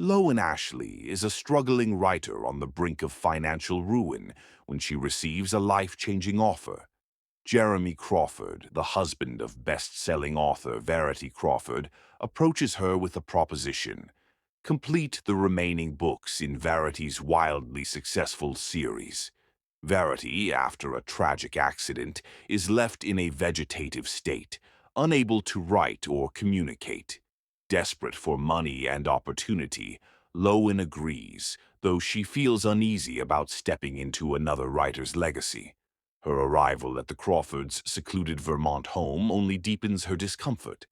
Loan Ashley is a struggling writer on the brink of financial ruin when she receives a life-changing offer. Jeremy Crawford, the husband of best-selling author Verity Crawford, approaches her with a proposition. Complete the remaining books in Verity's wildly successful series. Verity, after a tragic accident, is left in a vegetative state, unable to write or communicate. Desperate for money and opportunity, Lowen agrees, though she feels uneasy about stepping into another writer's legacy. Her arrival at the Crawfords' secluded Vermont home only deepens her discomfort.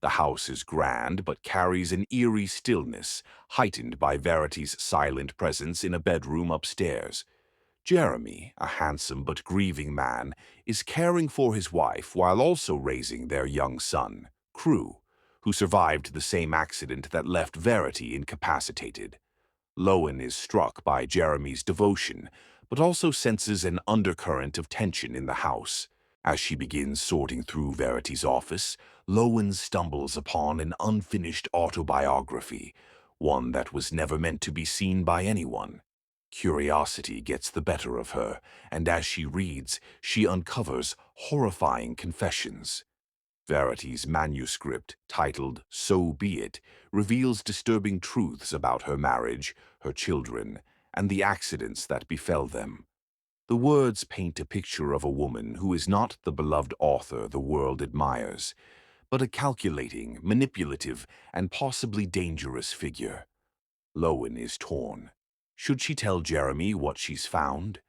The house is grand but carries an eerie stillness, heightened by Verity's silent presence in a bedroom upstairs. Jeremy, a handsome but grieving man, is caring for his wife while also raising their young son, Crew, who survived the same accident that left Verity incapacitated. Lowen is struck by Jeremy's devotion, but also senses an undercurrent of tension in the house. As she begins sorting through Verity's office, Lowen stumbles upon an unfinished autobiography, one that was never meant to be seen by anyone. Curiosity gets the better of her, and as she reads, she uncovers horrifying confessions. Verity's manuscript, titled So Be It, reveals disturbing truths about her marriage, her children, and the accidents that befell them. The words paint a picture of a woman who is not the beloved author the world admires, but a calculating, manipulative, and possibly dangerous figure. Lowen is torn. Should she tell Jeremy what she's found?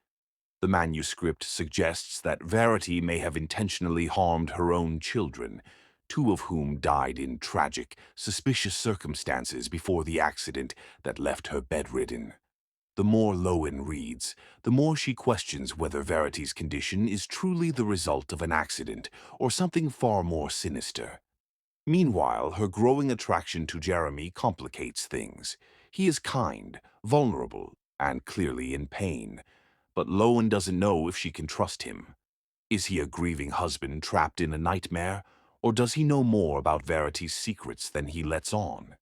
The manuscript suggests that Verity may have intentionally harmed her own children, two of whom died in tragic, suspicious circumstances before the accident that left her bedridden. The more Lowen reads, the more she questions whether Verity's condition is truly the result of an accident or something far more sinister. Meanwhile, her growing attraction to Jeremy complicates things. He is kind, vulnerable, and clearly in pain, but Lowen doesn't know if she can trust him. Is he a grieving husband trapped in a nightmare, or does he know more about Verity's secrets than he lets on?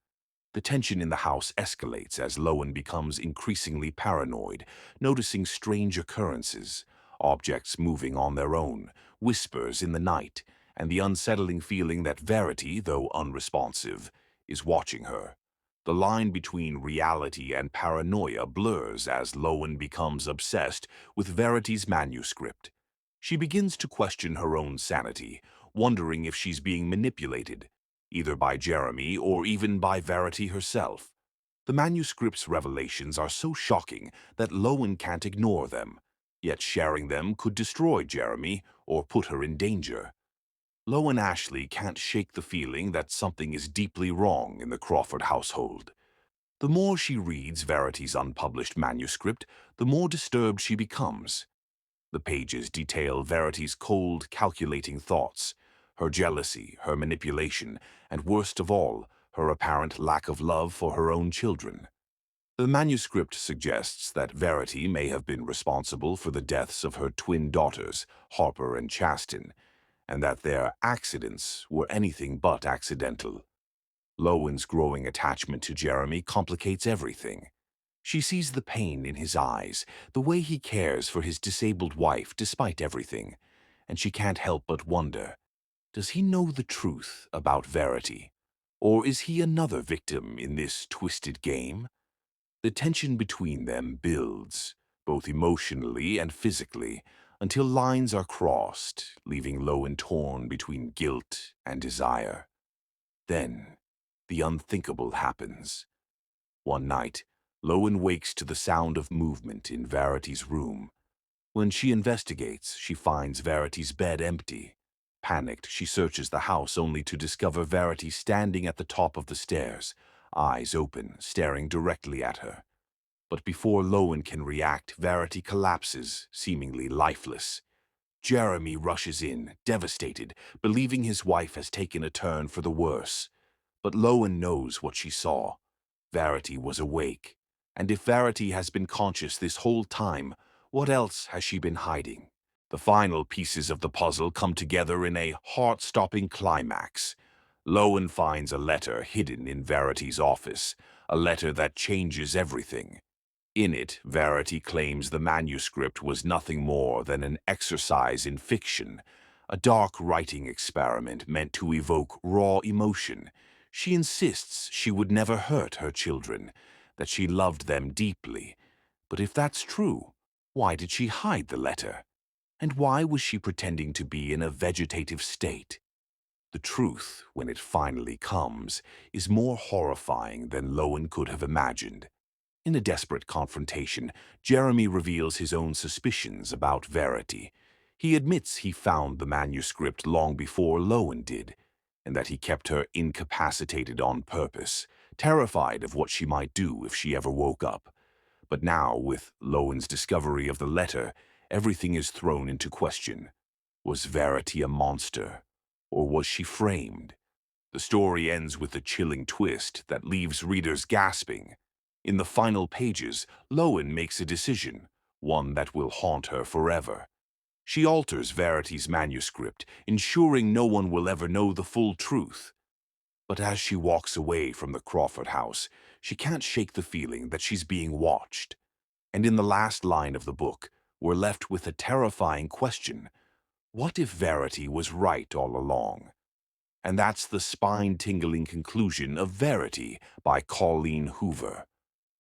The tension in the house escalates as Lowen becomes increasingly paranoid, noticing strange occurrences, objects moving on their own, whispers in the night, and the unsettling feeling that Verity, though unresponsive, is watching her. The line between reality and paranoia blurs as Lowen becomes obsessed with Verity's manuscript. She begins to question her own sanity, wondering if she's being manipulated, either by Jeremy or even by Verity herself. The manuscript's revelations are so shocking that Lowen can't ignore them, yet sharing them could destroy Jeremy or put her in danger. Lowen Ashley can't shake the feeling that something is deeply wrong in the Crawford household. The more she reads Verity's unpublished manuscript, the more disturbed she becomes. The pages detail Verity's cold, calculating thoughts, her jealousy, her manipulation, and worst of all, her apparent lack of love for her own children. The manuscript suggests that Verity may have been responsible for the deaths of her twin daughters, Harper and Chasten, and that their accidents were anything but accidental. Lowen's growing attachment to Jeremy complicates everything. She sees the pain in his eyes, the way he cares for his disabled wife despite everything, and she can't help but wonder, does he know the truth about Verity? Or is he another victim in this twisted game? The tension between them builds, both emotionally and physically, until lines are crossed, leaving Lowen torn between guilt and desire. Then, the unthinkable happens. One night, Lowen wakes to the sound of movement in Verity's room. When she investigates, she finds Verity's bed empty. Panicked, she searches the house only to discover Verity standing at the top of the stairs, eyes open, staring directly at her. But before Lowen can react, Verity collapses, seemingly lifeless. Jeremy rushes in, devastated, believing his wife has taken a turn for the worse. But Lowen knows what she saw. Verity was awake. And if Verity has been conscious this whole time, what else has she been hiding? The final pieces of the puzzle come together in a heart-stopping climax. Lowen finds a letter hidden in Verity's office, a letter that changes everything. In it, Verity claims the manuscript was nothing more than an exercise in fiction, a dark writing experiment meant to evoke raw emotion. She insists she would never hurt her children, that she loved them deeply. But if that's true, why did she hide the letter? And why was she pretending to be in a vegetative state? The truth, when it finally comes, is more horrifying than Lowen could have imagined. In a desperate confrontation, Jeremy reveals his own suspicions about Verity. He admits he found the manuscript long before Lowen did, and that he kept her incapacitated on purpose, terrified of what she might do if she ever woke up. But now, with Lowen's discovery of the letter, everything is thrown into question. Was Verity a monster, or was she framed? The story ends with a chilling twist that leaves readers gasping. In the final pages, Lowen makes a decision, one that will haunt her forever. She alters Verity's manuscript, ensuring no one will ever know the full truth. But as she walks away from the Crawford house, she can't shake the feeling that she's being watched. And in the last line of the book, we're left with a terrifying question. What if Verity was right all along? And that's the spine-tingling conclusion of Verity by Colleen Hoover.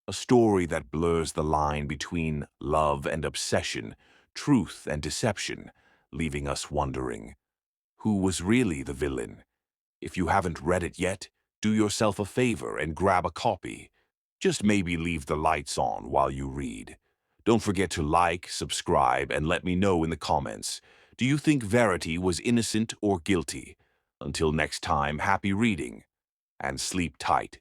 A story that blurs the line between love and obsession, truth and deception, leaving us wondering, who was really the villain? If you haven't read it yet, do yourself a favor and grab a copy. Just maybe leave the lights on while you read. Don't forget to like, subscribe, and let me know in the comments. Do you think Verity was innocent or guilty? Until next time, happy reading and sleep tight.